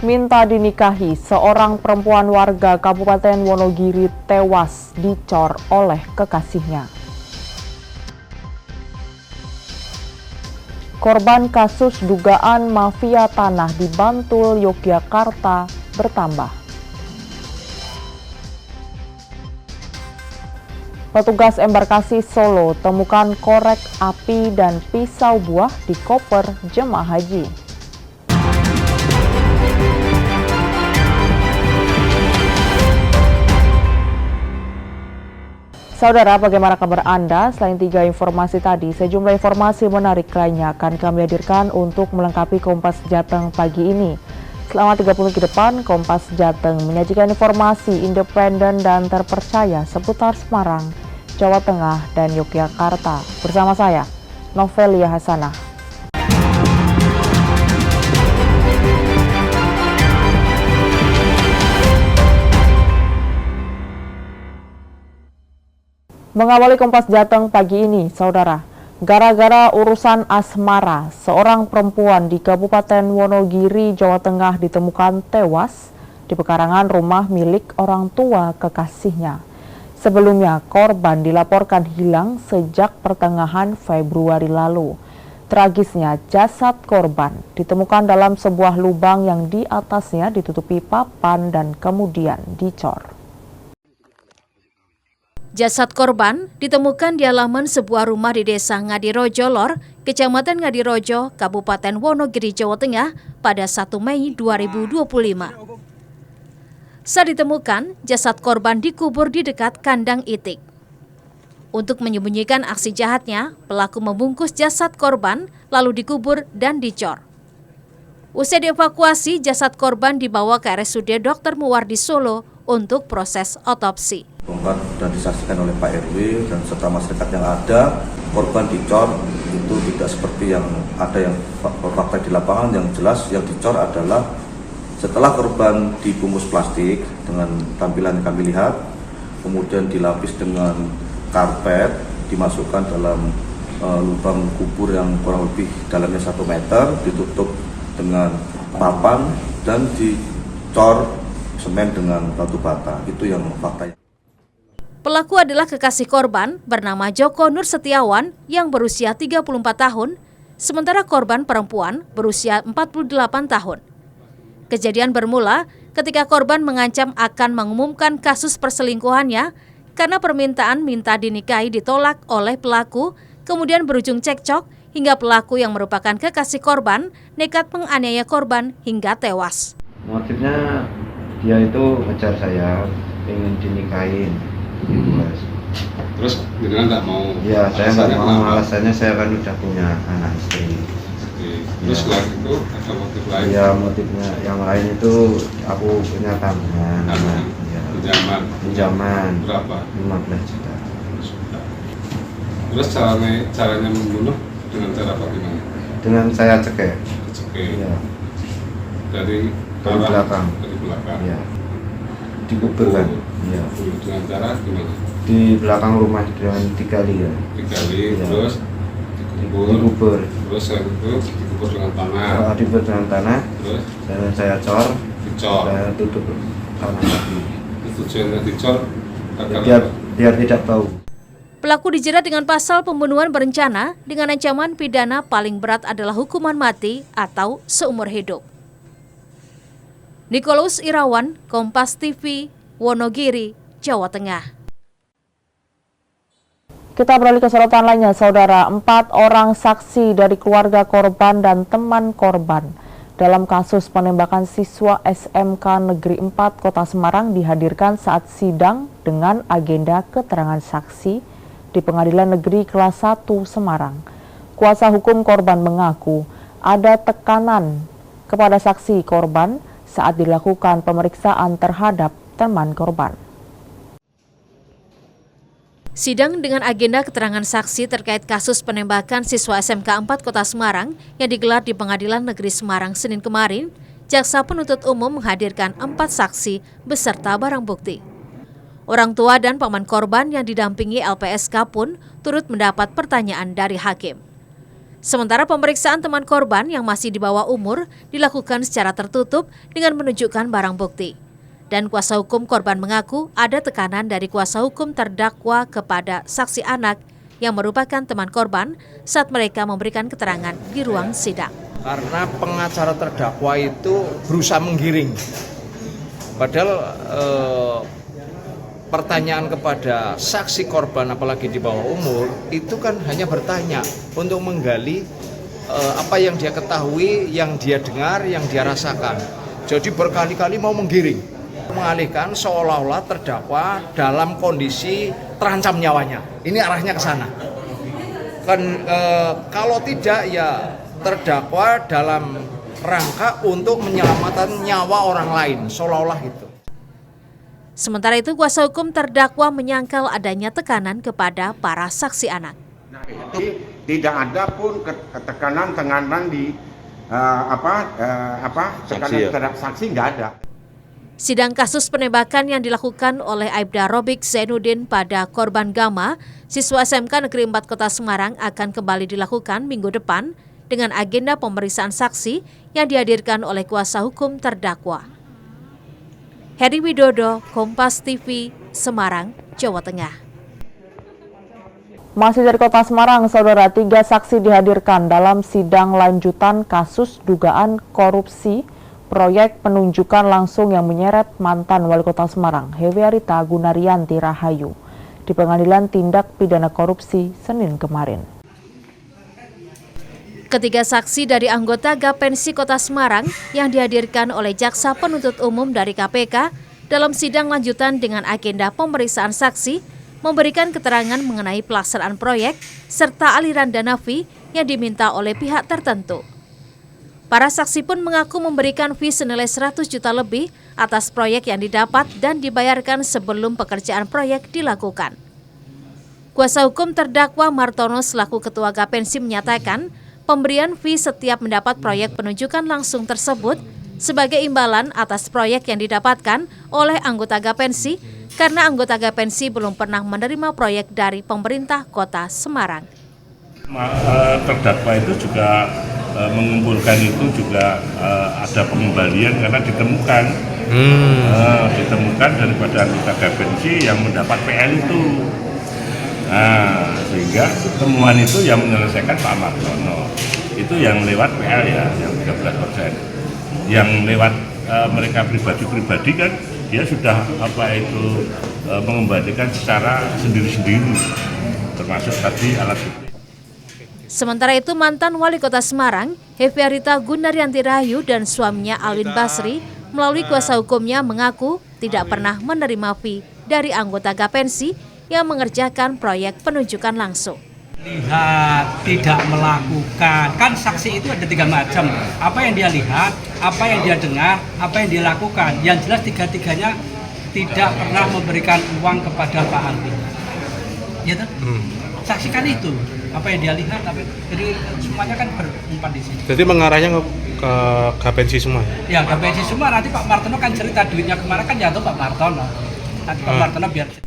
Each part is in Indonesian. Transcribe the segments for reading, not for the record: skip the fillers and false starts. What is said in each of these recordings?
Minta dinikahi, seorang perempuan warga Kabupaten Wonogiri tewas dicor oleh kekasihnya. Korban kasus dugaan mafia tanah di Bantul, Yogyakarta bertambah. Petugas embarkasi Solo temukan korek api dan pisau buah di koper jemaah haji. Saudara, bagaimana kabar Anda? Selain 3 informasi tadi, sejumlah informasi menarik lainnya akan kami hadirkan untuk melengkapi Kompas Jateng pagi ini. Selama 30 menit ke depan, Kompas Jateng menyajikan informasi independen dan terpercaya seputar Semarang, Jawa Tengah, dan Yogyakarta. Bersama saya, Novelia Hasanah. Mengawali Kompas Jateng pagi ini, saudara, gara-gara urusan asmara, seorang perempuan di Kabupaten Wonogiri, Jawa Tengah ditemukan tewas di pekarangan rumah milik orang tua kekasihnya. Sebelumnya, korban dilaporkan hilang sejak pertengahan Februari lalu. Tragisnya, jasad korban ditemukan dalam sebuah lubang yang di atasnya ditutupi papan dan kemudian dicor. Jasad korban ditemukan di halaman sebuah rumah di Desa Ngadirojo Lor, Kecamatan Ngadirojo, Kabupaten Wonogiri, Jawa Tengah pada 1 Mei 2025. Saat ditemukan, jasad korban dikubur di dekat kandang itik. Untuk menyembunyikan aksi jahatnya, pelaku membungkus jasad korban lalu dikubur dan dicor. Usai dievakuasi, jasad korban dibawa ke RSUD Dr. Muwardi Solo untuk proses otopsi. Bongkar dan disaksikan oleh Pak RW dan serta masyarakat yang ada, korban dicor itu tidak seperti yang ada yang fakta di lapangan. Yang jelas yang dicor adalah setelah korban dibungkus plastik dengan tampilan yang kami lihat, kemudian dilapis dengan karpet, dimasukkan dalam lubang kubur yang kurang lebih dalamnya 1 meter, ditutup dengan papan dan dicor semen dengan batu bata. Itu yang faktanya. Pelaku adalah kekasih korban bernama Joko Nur Setiawan yang berusia 34 tahun, sementara korban perempuan berusia 48 tahun. Kejadian bermula ketika korban mengancam akan mengumumkan kasus perselingkuhannya karena permintaan minta dinikahi ditolak oleh pelaku, kemudian berujung cekcok hingga pelaku yang merupakan kekasih korban nekat menganiaya korban hingga tewas. Motifnya dia itu ngejar saya, ingin dinikahin. Terus beneran nggak mau? Ya, saya nggak mau. Alasannya saya kan udah punya anak istri. Oke. Terus Ya. selain itu ada motif lain? Ya, motifnya yang lain itu aku punya tabungan. Ya. Pinjaman. Berapa? 15 juta. Terus caranya membunuh dengan cara bagaimana? Dengan saya cekek. Oke. Ya. Dari belakang. Dari belakang. Ya. Dikuburkan. Ya. Dengan cara gimana? Di belakang rumah dengan digali ya. Digali, Ya. terus Dikubur. Terus setelah itu dikubur dengan tanah. Dikubur dengan tanah. Terus Dan saya cor. dicor. Saya tutup tanah lagi. Tujuannya dicor agar Biar tidak bau. Pelaku dijerat dengan pasal pembunuhan berencana dengan ancaman pidana paling berat adalah hukuman mati atau seumur hidup. Nicholas Irawan, Kompas TV, Wonogiri, Jawa Tengah. Kita beralih ke sorotan lainnya, saudara. 4 orang saksi dari keluarga korban dan teman korban dalam kasus penembakan siswa SMK Negeri 4 Kota Semarang dihadirkan saat sidang dengan agenda keterangan saksi di Pengadilan Negeri Kelas 1 Semarang. Kuasa hukum korban mengaku ada tekanan kepada saksi korban saat dilakukan pemeriksaan terhadap teman korban. Sidang dengan agenda keterangan saksi terkait kasus penembakan siswa SMK 4 Kota Semarang yang digelar di Pengadilan Negeri Semarang Senin kemarin, Jaksa Penuntut Umum menghadirkan 4 saksi beserta barang bukti. Orang tua dan paman korban yang didampingi LPSK pun turut mendapat pertanyaan dari hakim. Sementara pemeriksaan teman korban yang masih di bawah umur dilakukan secara tertutup dengan menunjukkan barang bukti. Dan kuasa hukum korban mengaku ada tekanan dari kuasa hukum terdakwa kepada saksi anak yang merupakan teman korban saat mereka memberikan keterangan di ruang sidang. Karena pengacara terdakwa itu berusaha menggiring. Padahal pertanyaan kepada saksi korban apalagi di bawah umur itu kan hanya bertanya untuk menggali apa yang dia ketahui, yang dia dengar, yang dia rasakan. Jadi berkali-kali mau menggiring, mengalihkan seolah-olah terdakwa dalam kondisi terancam nyawanya. Ini arahnya ke sana. Kalau tidak ya terdakwa dalam rangka untuk menyelamatkan nyawa orang lain, seolah-olah itu. Sementara itu, kuasa hukum terdakwa menyangkal adanya tekanan kepada para saksi anak. Nah, itu tidak ada pun tekanan di terhadap saksi, nggak ada. Sidang kasus penembakan yang dilakukan oleh Aibda Robik Zainuddin pada korban Gama, siswa SMK Negeri 4 Kota Semarang akan kembali dilakukan minggu depan dengan agenda pemeriksaan saksi yang dihadirkan oleh kuasa hukum terdakwa. Heri Widodo, Kompas TV, Semarang, Jawa Tengah. Masih dari Kota Semarang, Saudara, 3 saksi dihadirkan dalam sidang lanjutan kasus dugaan korupsi proyek penunjukan langsung yang menyeret mantan Wali Kota Semarang, Heviarita Gunaryanti Rahayu, di Pengadilan Tindak Pidana Korupsi Senin kemarin. Ketiga saksi dari anggota Gapensi Kota Semarang yang dihadirkan oleh Jaksa Penuntut Umum dari KPK dalam sidang lanjutan dengan agenda pemeriksaan saksi memberikan keterangan mengenai pelaksanaan proyek serta aliran dana fee yang diminta oleh pihak tertentu. Para saksi pun mengaku memberikan fee senilai 100 juta lebih atas proyek yang didapat dan dibayarkan sebelum pekerjaan proyek dilakukan. Kuasa hukum terdakwa Martono selaku Ketua Gapensi menyatakan pemberian fee setiap mendapat proyek penunjukan langsung tersebut sebagai imbalan atas proyek yang didapatkan oleh anggota Gapensi karena anggota Gapensi belum pernah menerima proyek dari pemerintah Kota Semarang. Terdakwa itu juga mengumpulkan itu juga ada pengembalian karena ditemukan daripada anggota Gapensi yang mendapat PL itu. Nah, sehingga temuan itu yang menyelesaikan Pak Martono itu yang lewat PL ya, yang 13%. Yang lewat mereka pribadi kan dia sudah mengembalikan secara sendiri-sendiri, termasuk tadi alat bukti. Sementara itu mantan Wali Kota Semarang, Heviarita Gunaryanti Rahayu dan suaminya Alwin Basri melalui kuasa hukumnya mengaku tidak pernah menerima fee dari anggota Gapensi yang mengerjakan proyek penunjukan langsung. Lihat, tidak melakukan, kan saksi itu ada 3 macam. Apa yang dia lihat, apa yang dia dengar, apa yang dia lakukan. Yang jelas 3-tiganya tidak pernah memberikan uang kepada Pak Alvin. Ya toh? Saksikan itu, apa yang dia lihat, jadi semuanya kan berempat di sini. Jadi mengarahnya ke Gapensi semua? Ya, Gapensi semua. Nanti Pak Martono kan cerita duitnya kemana kan jatuh Pak Martono. Nanti Pak Martono biar.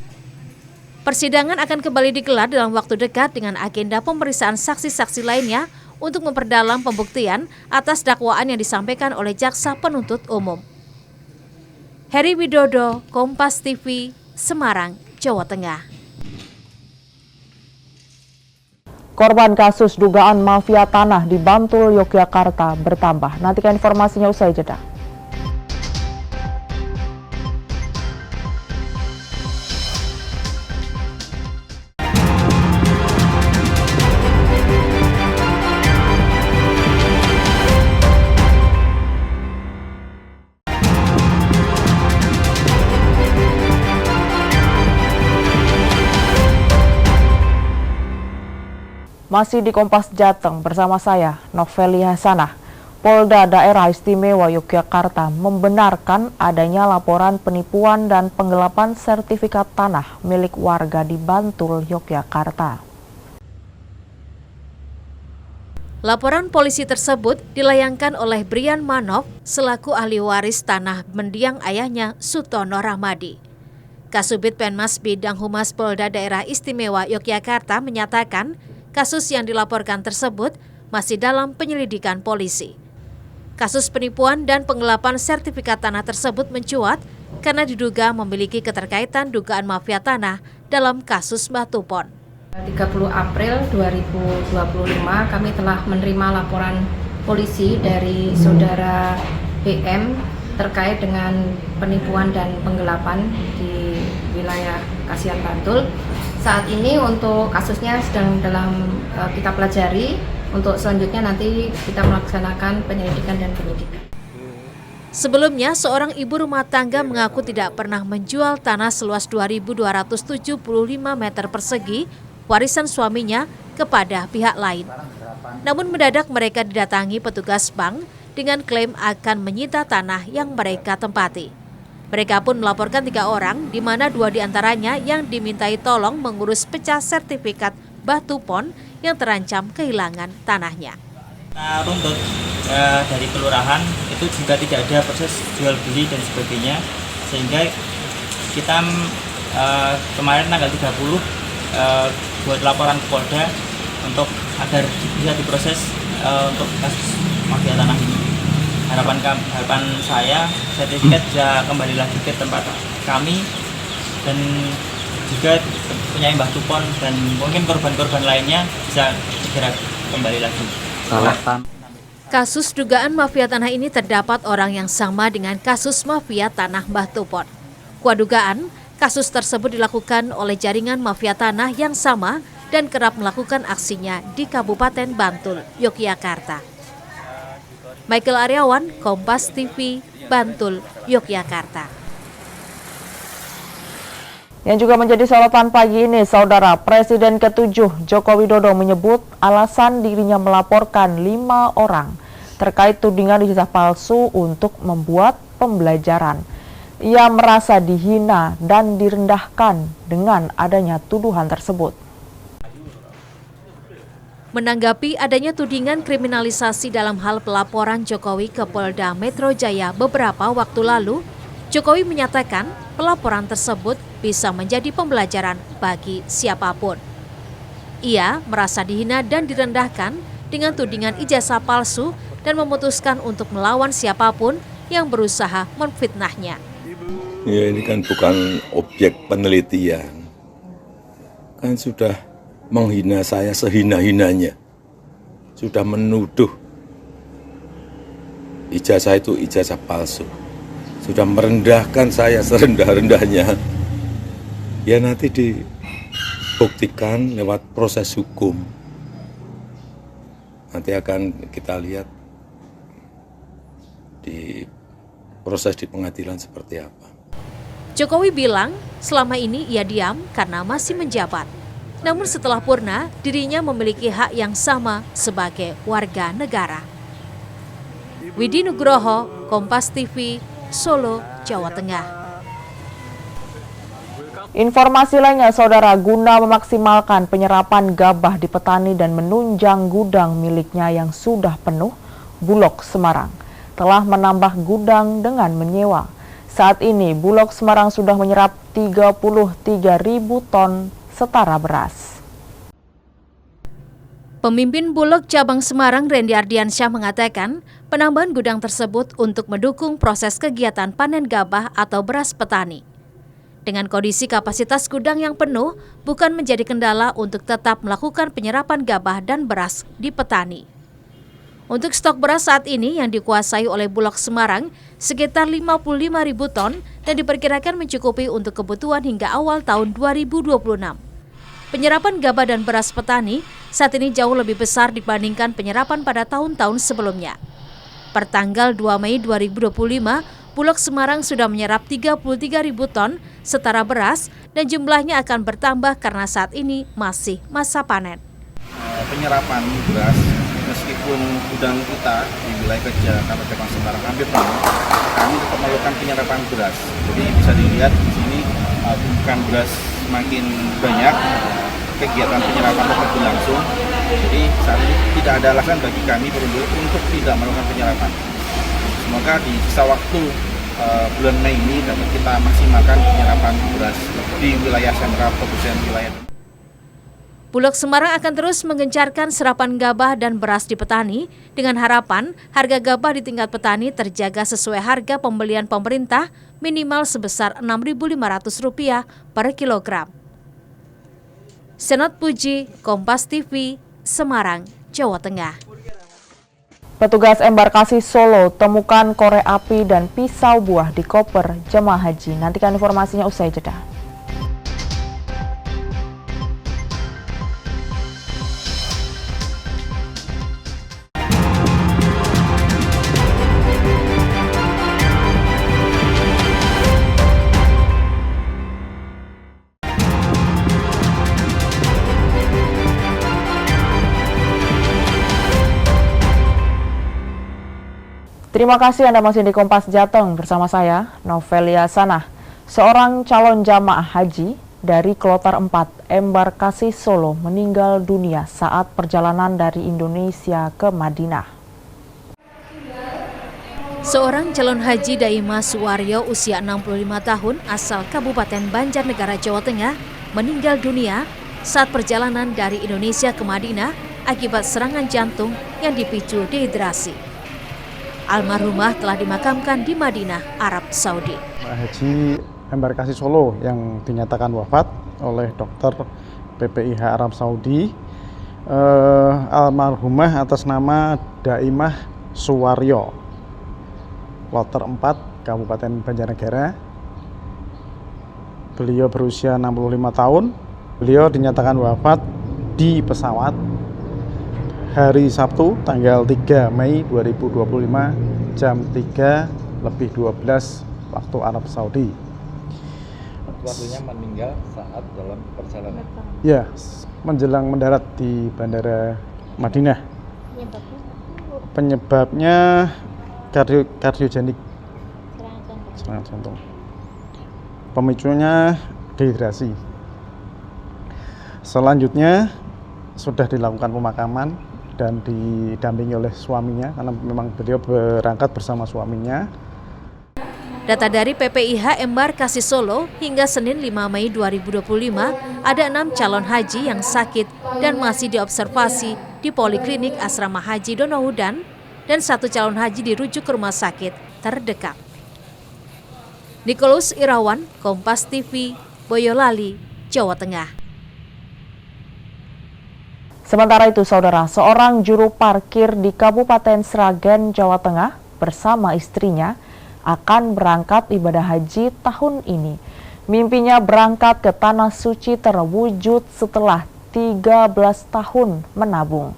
Persidangan akan kembali digelar dalam waktu dekat dengan agenda pemeriksaan saksi-saksi lainnya untuk memperdalam pembuktian atas dakwaan yang disampaikan oleh Jaksa Penuntut Umum. Heri Widodo, Kompas TV, Semarang, Jawa Tengah. Korban kasus dugaan mafia tanah di Bantul, Yogyakarta bertambah. Nantikan informasinya usai jeda. Masih di Kompas Jateng bersama saya, Noveli Hasanah. Polda Daerah Istimewa Yogyakarta membenarkan adanya laporan penipuan dan penggelapan sertifikat tanah milik warga di Bantul, Yogyakarta. Laporan polisi tersebut dilayangkan oleh Brian Manov selaku ahli waris tanah mendiang ayahnya Sutono Rahmadi. Kasubit Penmas Bidang Humas Polda Daerah Istimewa Yogyakarta menyatakan kasus yang dilaporkan tersebut masih dalam penyelidikan polisi. Kasus penipuan dan penggelapan sertifikat tanah tersebut mencuat karena diduga memiliki keterkaitan dugaan mafia tanah dalam kasus Batu Pon. 30 April 2025 kami telah menerima laporan polisi dari saudara BM terkait dengan penipuan dan penggelapan di wilayah Kasihan Bantul. Saat ini untuk kasusnya sedang kita pelajari. Untuk selanjutnya nanti kita melaksanakan penyelidikan dan penyidikan. Sebelumnya, seorang ibu rumah tangga mengaku tidak pernah menjual tanah seluas 2.275 meter persegi warisan suaminya kepada pihak lain. Namun mendadak mereka didatangi petugas bank dengan klaim akan menyita tanah yang mereka tempati. Mereka pun melaporkan 3 orang, di mana 2 diantaranya yang dimintai tolong mengurus pecah sertifikat Batu Pon yang terancam kehilangan tanahnya. Runtut dari kelurahan itu juga tidak ada proses jual beli dan sebagainya, sehingga kita kemarin tanggal 30 buat laporan ke Polda untuk agar bisa diproses untuk kasus mafia tanah ini. Harapan saya sertifikat bisa kembali lagi ke tempat kami dan juga punya Batu Pon dan mungkin korban-korban lainnya bisa segera kembali lagi. Kasus dugaan mafia tanah ini terdapat orang yang sama dengan kasus mafia tanah Batu Pon. Kuat dugaan, kasus tersebut dilakukan oleh jaringan mafia tanah yang sama dan kerap melakukan aksinya di Kabupaten Bantul, Yogyakarta. Michael Aryawan, Kompas TV, Bantul, Yogyakarta. Yang juga menjadi sorotan pagi ini, Saudara, Presiden ke-7 Joko Widodo menyebut alasan dirinya melaporkan 5 orang terkait tudingan ijazah palsu untuk membuat pembelajaran. Ia merasa dihina dan direndahkan dengan adanya tuduhan tersebut. Menanggapi adanya tudingan kriminalisasi dalam hal pelaporan Jokowi ke Polda Metro Jaya beberapa waktu lalu, Jokowi menyatakan pelaporan tersebut bisa menjadi pembelajaran bagi siapapun. Ia merasa dihina dan direndahkan dengan tudingan ijazah palsu dan memutuskan untuk melawan siapapun yang berusaha memfitnahnya. Ya, ini kan bukan objek penelitian. Kan sudah menghina saya sehina-hinanya. Sudah menuduh ijazah itu ijazah palsu. Sudah merendahkan saya serendah-rendahnya. Ya nanti dibuktikan lewat proses hukum. Nanti akan kita lihat di proses di pengadilan seperti apa. Jokowi bilang selama ini ia diam karena masih menjabat. Namun setelah purna, dirinya memiliki hak yang sama sebagai warga negara. Widi Nugroho, Kompas TV, Solo, Jawa Tengah. Informasi lainnya, Saudara, guna memaksimalkan penyerapan gabah di petani dan menunjang gudang miliknya yang sudah penuh, Bulog Semarang telah menambah gudang dengan menyewa. Saat ini, Bulog Semarang sudah menyerap 33.000 ton setara beras. Pemimpin Bulog Cabang Semarang, Randy Ardiansyah, mengatakan penambahan gudang tersebut untuk mendukung proses kegiatan panen gabah atau beras petani. Dengan kondisi kapasitas gudang yang penuh, bukan menjadi kendala untuk tetap melakukan penyerapan gabah dan beras di petani. Untuk stok beras saat ini yang dikuasai oleh Bulog Semarang sekitar 55.000 ton dan diperkirakan mencukupi untuk kebutuhan hingga awal tahun 2026. Penyerapan gabah dan beras petani saat ini jauh lebih besar dibandingkan penyerapan pada tahun-tahun sebelumnya. Pertanggal 2 Mei 2025, Bulog Semarang sudah menyerap 33.000 ton setara beras dan jumlahnya akan bertambah karena saat ini masih masa panen. Penyerapan beras, meskipun gudang kita di wilayah kerja Kabupaten Semarang hampir penuh, kami tetap melakukan penyerapan beras. Jadi bisa dilihat di sini bukan beras semakin banyak, kegiatan penyerapan tetap berlangsung. Jadi saat ini tidak ada alasan bagi kami Perumbulok untuk tidak melakukan penyerapan. Semoga di sisa waktu bulan Mei ini dapat kita maksimalkan penyerapan beras di wilayah sentra produsen wilayah. Bulog Semarang akan terus menggencarkan serapan gabah dan beras di petani dengan harapan harga gabah di tingkat petani terjaga sesuai harga pembelian pemerintah minimal sebesar Rp6.500 per kilogram. Senot Puji, Kompas TV, Semarang, Jawa Tengah. Petugas embarkasi Solo temukan korek api dan pisau buah di koper jemaah haji. Nantikan informasinya usai jeda. Terima kasih Anda masih di Kompas Jateng bersama saya, Novelia Sanah. Seorang calon jamaah haji dari Kloter 4 embarkasi Solo meninggal dunia saat perjalanan dari Indonesia ke Madinah. Seorang calon haji Daimah Suwaryo usia 65 tahun asal Kabupaten Banjarnegara, Jawa Tengah meninggal dunia saat perjalanan dari Indonesia ke Madinah akibat serangan jantung yang dipicu dehidrasi. Almarhumah telah dimakamkan di Madinah, Arab Saudi. Haji embarkasi Solo yang dinyatakan wafat oleh dokter PPIH Arab Saudi. Almarhumah atas nama Daimah Suwaryo, Kloter 4, Kabupaten Banjarnegara. Beliau berusia 65 tahun. Beliau dinyatakan wafat di pesawat hari Sabtu tanggal 3 Mei 2025 jam 3:12 waktu Arab Saudi. Waktunya meninggal saat dalam perjalanan. Ya, menjelang mendarat di Bandara Madinah. Penyebabnya kardiogenik, serangan jantung. Pemicunya dehidrasi. Selanjutnya sudah dilakukan pemakaman dan didampingi oleh suaminya karena memang beliau berangkat bersama suaminya. Data dari PPIH Embarkasi Solo hingga Senin 5 Mei 2025 ada 6 calon haji yang sakit dan masih diobservasi di Poliklinik Asrama Haji Donohudan dan 1 calon haji dirujuk ke rumah sakit terdekat. Nicholas Irawan, Kompas TV, Boyolali, Jawa Tengah. Sementara itu, Saudara, seorang juru parkir di Kabupaten Sragen, Jawa Tengah bersama istrinya akan berangkat ibadah haji tahun ini. Mimpinya berangkat ke Tanah Suci terwujud setelah 13 tahun menabung.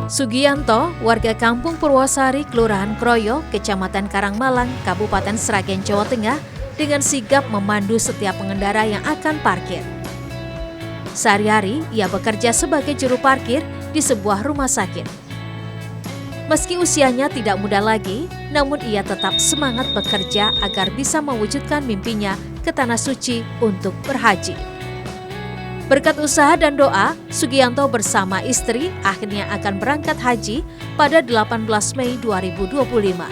Sugianto, warga Kampung Purwosari, Kelurahan Kroyo, Kecamatan Karangmalang, Kabupaten Sragen, Jawa Tengah, dengan sigap memandu setiap pengendara yang akan parkir. Sehari-hari, ia bekerja sebagai juru parkir di sebuah rumah sakit. Meski usianya tidak muda lagi, namun ia tetap semangat bekerja agar bisa mewujudkan mimpinya ke Tanah Suci untuk berhaji. Berkat usaha dan doa, Sugianto bersama istri akhirnya akan berangkat haji pada 18 Mei 2025.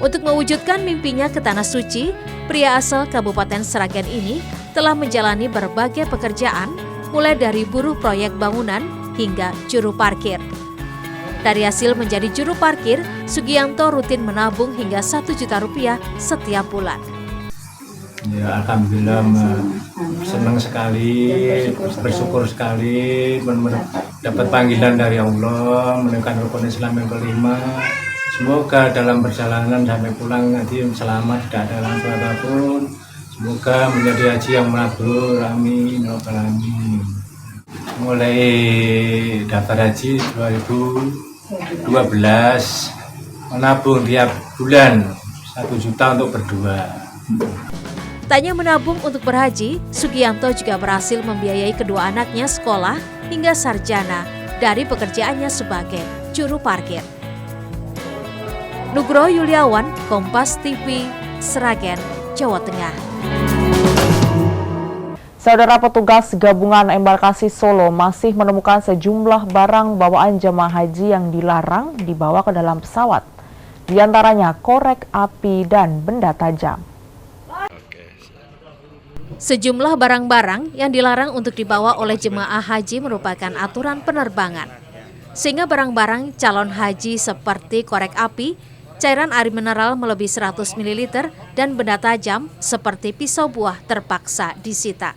Untuk mewujudkan mimpinya ke Tanah Suci, pria asal Kabupaten Sragen ini telah menjalani berbagai pekerjaan, mulai dari buruh proyek bangunan hingga juru parkir. Dari hasil menjadi juru parkir, Sugianto rutin menabung hingga Rp1 juta setiap bulan. Ya, alhamdulillah senang sekali, bersyukur sekali dapat panggilan dari Allah, menemukan rukun Islam yang kelima. Semoga dalam perjalanan sampai pulang nanti selamat, tidak ada halangan apapun. Semoga menjadi haji yang mabrur, amin, ya rabbal alamin. Mulai daftar haji 2012, menabung tiap bulan 1 juta untuk berdua. Tanya menabung untuk berhaji, Sugianto juga berhasil membiayai kedua anaknya sekolah hingga sarjana dari pekerjaannya sebagai juru parkir. Nugroho Yuliawan, Kompas TV, Sragen, Jawa Tengah. Saudara, petugas gabungan embarkasi Solo masih menemukan sejumlah barang bawaan jemaah haji yang dilarang dibawa ke dalam pesawat. Di antaranya korek api dan benda tajam. Sejumlah barang-barang yang dilarang untuk dibawa oleh jemaah haji merupakan aturan penerbangan. Sehingga barang-barang calon haji seperti korek api, cairan air mineral melebihi 100 ml, dan benda tajam seperti pisau buah terpaksa disita.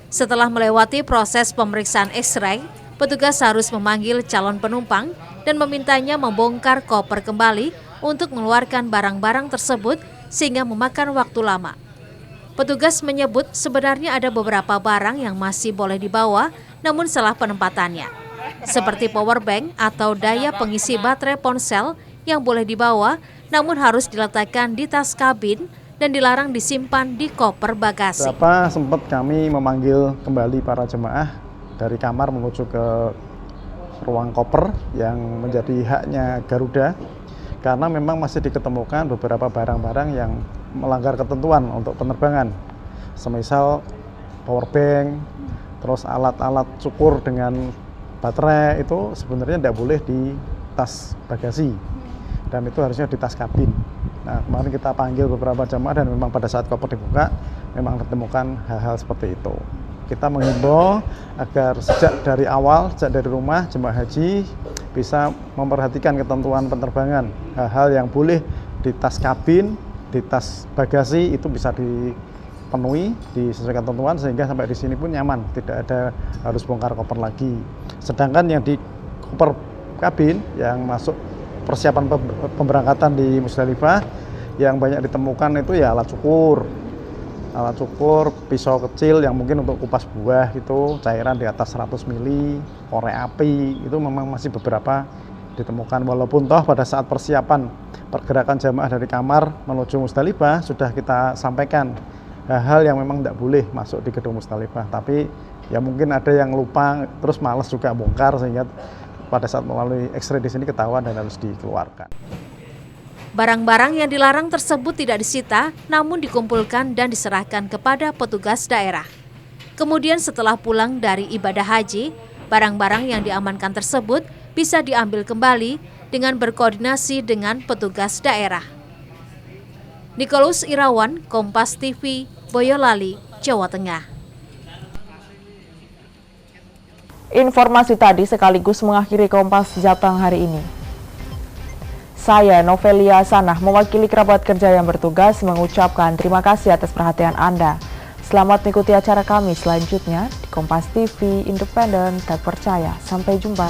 Setelah melewati proses pemeriksaan X-ray, petugas harus memanggil calon penumpang dan memintanya membongkar koper kembali untuk mengeluarkan barang-barang tersebut sehingga memakan waktu lama. Petugas menyebut sebenarnya ada beberapa barang yang masih boleh dibawa namun salah penempatannya. Seperti power bank atau daya pengisi baterai ponsel yang boleh dibawa namun harus diletakkan di tas kabin dan dilarang disimpan di koper bagasi. Sempat kami memanggil kembali para jemaah dari kamar menuju ke ruang koper yang menjadi haknya Garuda, karena memang masih diketemukan beberapa barang-barang yang melanggar ketentuan untuk penerbangan, semisal power bank, terus alat-alat cukur dengan baterai itu sebenarnya tidak boleh di tas bagasi dan itu harusnya di tas kabin. Nah, kemarin kita panggil beberapa jamaah dan memang pada saat koper dibuka memang ditemukan hal-hal seperti itu. Kita menghimbau agar sejak dari awal, sejak dari rumah jemaah haji bisa memperhatikan ketentuan penerbangan. Hal-hal yang boleh di tas kabin, di tas bagasi itu bisa dipenuhi, disesuaikan ketentuan sehingga sampai di sini pun nyaman, tidak ada harus bongkar koper lagi. Sedangkan yang di koper kabin yang masuk persiapan pemberangkatan di Musdalifah yang banyak ditemukan itu ya alat cukur, pisau kecil yang mungkin untuk kupas buah itu, cairan di atas 100 ml, korek api itu memang masih beberapa ditemukan. Walaupun toh pada saat persiapan pergerakan jamaah dari kamar menuju Musdalifah sudah kita sampaikan hal-hal yang memang tidak boleh masuk di gedung Musdalifah, tapi ya mungkin ada yang lupa terus malas juga bongkar sehingga pada saat melalui X-ray di sini ketahuan dan harus dikeluarkan. Barang-barang yang dilarang tersebut tidak disita, namun dikumpulkan dan diserahkan kepada petugas daerah. Kemudian setelah pulang dari ibadah haji, barang-barang yang diamankan tersebut bisa diambil kembali dengan berkoordinasi dengan petugas daerah. Nicholas Irawan, Kompas TV, Boyolali, Jawa Tengah. Informasi tadi sekaligus mengakhiri Kompas Jateng hari ini. Saya, Novelia Sanah, mewakili kerabat kerja yang bertugas mengucapkan terima kasih atas perhatian Anda. Selamat mengikuti acara kami selanjutnya di Kompas TV, independen, terpercaya. Sampai jumpa.